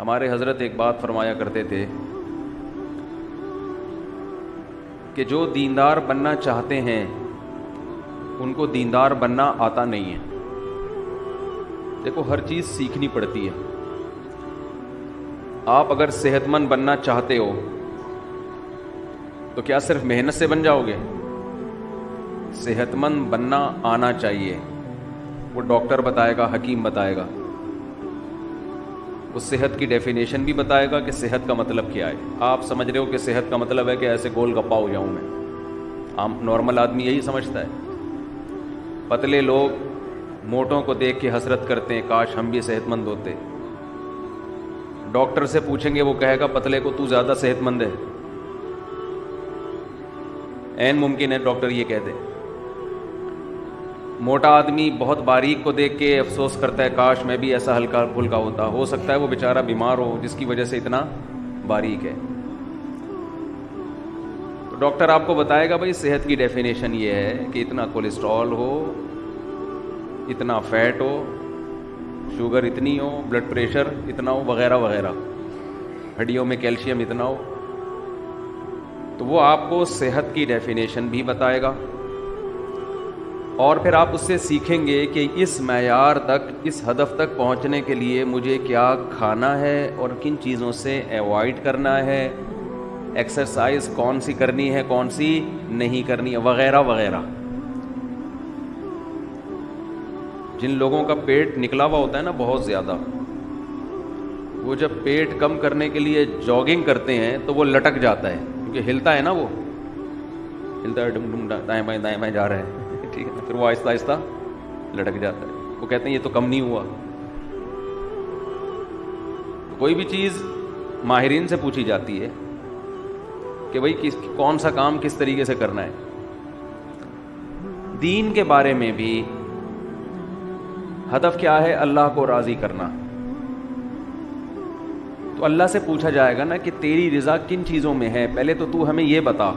ہمارے حضرت ایک بات فرمایا کرتے تھے کہ جو دیندار بننا چاہتے ہیں ان کو دیندار بننا آتا نہیں ہے. دیکھو ہر چیز سیکھنی پڑتی ہے. آپ اگر صحت مند بننا چاہتے ہو تو کیا صرف محنت سے بن جاؤ گے؟ صحت مند بننا آنا چاہیے. وہ ڈاکٹر بتائے گا، حکیم بتائے گا، وہ صحت کی ڈیفینیشن بھی بتائے گا کہ صحت کا مطلب کیا ہے. آپ سمجھ رہے ہو کہ صحت کا مطلب ہے کہ ایسے گول گپا ہو جاؤں میں. عام نارمل آدمی یہی سمجھتا ہے. پتلے لوگ موٹوں کو دیکھ کے حسرت کرتے ہیں کاش ہم بھی صحت مند ہوتے. ڈاکٹر سے پوچھیں گے وہ کہے گا پتلے کو تو زیادہ صحت مند ہے. عین ممکن ہے ڈاکٹر یہ کہہ دے. موٹا آدمی بہت باریک کو دیکھ کے افسوس کرتا ہے کاش میں بھی ایسا ہلکا پھلکا ہوتا. ہو سکتا ہے وہ بیچارہ بیمار ہو جس کی وجہ سے اتنا باریک ہے. تو ڈاکٹر آپ کو بتائے گا بھائی صحت کی ڈیفینیشن یہ ہے کہ اتنا کولیسٹرول ہو، اتنا فیٹ ہو، شوگر اتنی ہو، بلڈ پریشر اتنا ہو، وغیرہ وغیرہ، ہڈیوں میں کیلشیم اتنا ہو. تو وہ آپ کو صحت کی ڈیفینیشن بھی بتائے گا اور پھر آپ اس سے سیکھیں گے کہ اس معیار تک، اس ہدف تک پہنچنے کے لیے مجھے کیا کھانا ہے اور کن چیزوں سے ایوائڈ کرنا ہے، ایکسرسائز کون سی کرنی ہے کون سی نہیں کرنی ہے، وغیرہ وغیرہ. جن لوگوں کا پیٹ نکلا ہوا ہوتا ہے نا بہت زیادہ، وہ جب پیٹ کم کرنے کے لیے جاگنگ کرتے ہیں تو وہ لٹک جاتا ہے کیونکہ ہلتا ہے نا، وہ ہلتا ہے، ڈم ڈم دائیں بائیں جا رہے ہیں، ٹھیک ہے نا. پھر وہ آہستہ آہستہ لٹک جاتا ہے. وہ کہتے ہیں یہ تو کم نہیں ہوا. کوئی بھی چیز ماہرین سے پوچھی جاتی ہے کہ بھئی کون سا کام کس طریقے سے کرنا ہے. دین کے بارے میں بھی ہدف کیا ہے؟ اللہ کو راضی کرنا. تو اللہ سے پوچھا جائے گا نا کہ تیری رضا کن چیزوں میں ہے. پہلے تو ہمیں یہ بتا،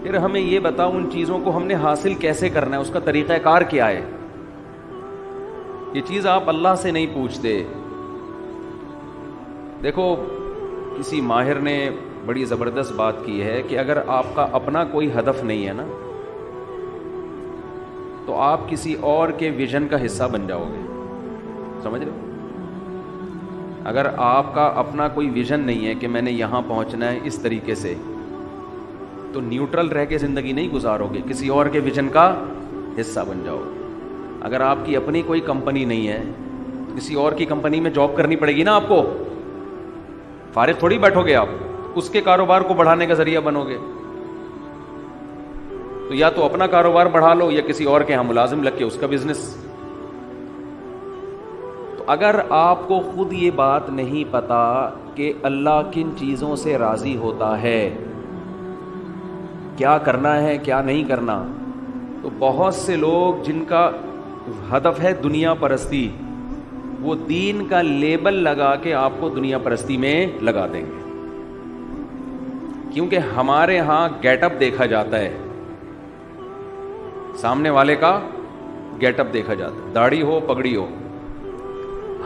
پھر ہمیں یہ بتا ان چیزوں کو ہم نے حاصل کیسے کرنا ہے، اس کا طریقہ کار کیا ہے. یہ چیز آپ اللہ سے نہیں پوچھتے. دیکھو کسی ماہر نے بڑی زبردست بات کی ہے کہ اگر آپ کا اپنا کوئی ہدف نہیں ہے نا تو آپ کسی اور کے ویژن کا حصہ بن جاؤ گے. سمجھ رہے ہو؟ اگر آپ کا اپنا کوئی ویژن نہیں ہے کہ میں نے یہاں پہنچنا ہے اس طریقے سے، تو نیوٹرل رہ کے زندگی نہیں گزارو گے، کسی اور کے ویژن کا حصہ بن جاؤ. اگر آپ کی اپنی کوئی کمپنی نہیں ہے تو کسی اور کی کمپنی میں جاب کرنی پڑے گی نا آپ کو. فارغ تھوڑی بیٹھو گے آپ، اس کے کاروبار کو بڑھانے کا ذریعہ بنو گے. تو یا تو اپنا کاروبار بڑھا لو یا کسی اور کے ہاں ملازم لگ کے اس کا بزنس. تو اگر آپ کو خود یہ بات نہیں پتا کہ اللہ کن چیزوں سے راضی ہوتا ہے، کیا کرنا ہے کیا نہیں کرنا، تو بہت سے لوگ جن کا ہدف ہے دنیا پرستی، وہ دین کا لیبل لگا کے آپ کو دنیا پرستی میں لگا دیں گے. کیونکہ ہمارے ہاں گیٹ اپ دیکھا جاتا ہے، سامنے والے کا گیٹ اپ دیکھا جاتا ہے، داڑھی ہو پگڑی ہو.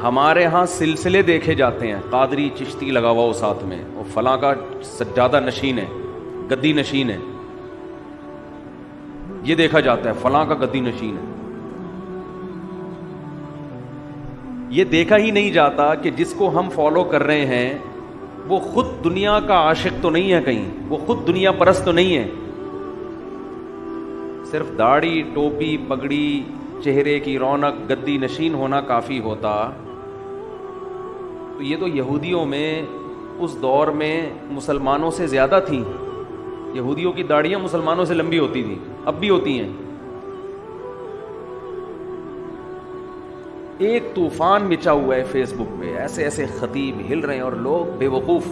ہمارے ہاں سلسلے دیکھے جاتے ہیں، قادری چشتی لگا ہوا ہو ساتھ میں، اور فلاں کا سجادہ نشین ہے، گدی نشین ہے، یہ دیکھا جاتا ہے فلاں کا گدی نشین ہے. یہ دیکھا ہی نہیں جاتا کہ جس کو ہم فالو کر رہے ہیں وہ خود دنیا کا عاشق تو نہیں ہے، کہیں وہ خود دنیا پرست تو نہیں ہے. صرف داڑھی ٹوپی پگڑی چہرے کی رونق گدی نشین ہونا کافی ہوتا. تو یہ تو یہودیوں میں اس دور میں مسلمانوں سے زیادہ تھیں. یہودیوں کی داڑیاں مسلمانوں سے لمبی ہوتی تھیں، اب بھی ہوتی ہیں. ایک طوفان مچا ہوا ہے فیس بک پہ، ایسے ایسے خطیب ہل رہے ہیں اور لوگ بے وقوف